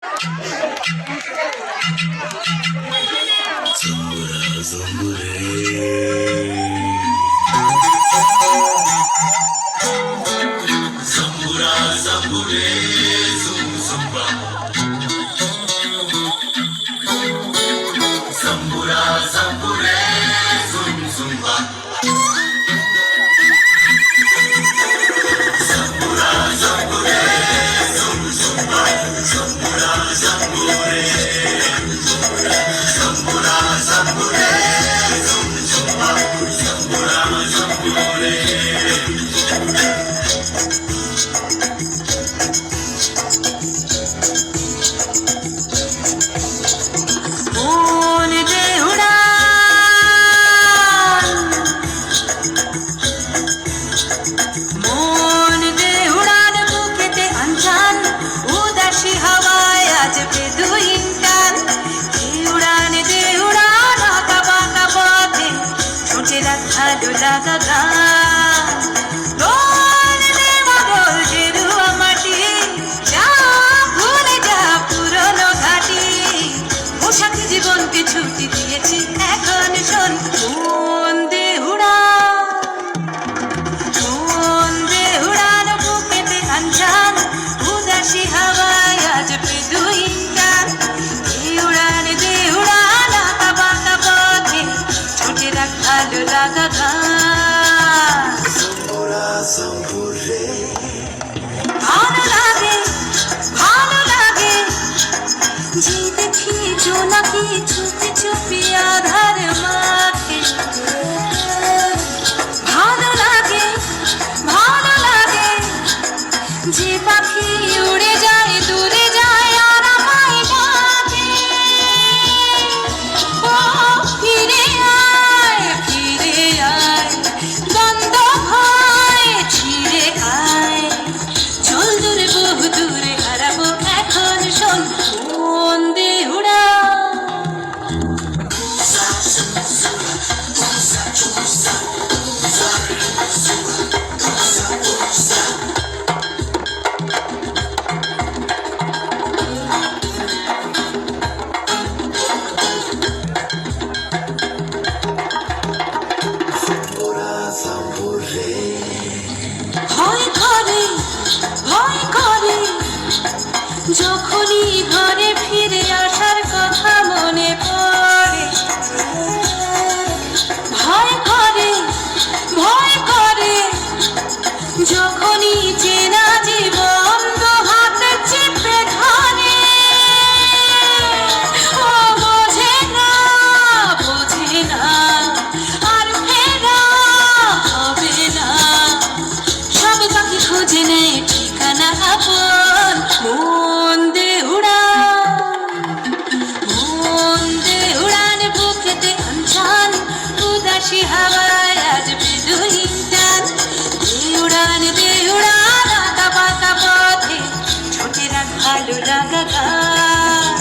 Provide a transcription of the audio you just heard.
Zambura, zambure. Zambura, zambure, zum zumba. Zambura, zambure, zum zumba. Zambura, zambure, zum zumba. Zambura, zambure. Zambura, zambure, zum zumba. Zambura, zambure. জীবনকে ছুটি দিয়েছি এখন শোন মন দে উড়ান বুকেতে আনজান উদাসী হাওয়ায় আজ পেদুইন টান দে উড়ান আঁকা বাঁকা পথে ছুটে রাখ ভালো লাগা গান Zambura, zambure. ভালো লাগে যে দেখি জোনাকি চুপি চুপি আধার মাঠে ভালো লাগে যে পাখি উড়ে যায় দূরে যায় আর আমায় ডাকে ও ফিরে আয় দ্বন্দ্ব ভয় ছিঁড়ে আয় চল দূরে বহু দূরে হারাবো এখন শোন মন দে উড়া Zambura, zambure. ভয় করে যখনই ঘরে ফিরে আসার কথা মনে পড়ে ভয় করে যখনই চেনা জীবন দু হাতে চেপে ধরে ও বোঝে না আর ফেরা হবে না সব পাখি খুঁজে নেয় ঠিকানা আপন মন দে উড়ান বুকেতে আনছান উদাসী হাওয়ায় আজ বেদুইন টান দে উড়ান আঁকা বাঁকা পথে ছোটে রাখ ভালো লাগা গান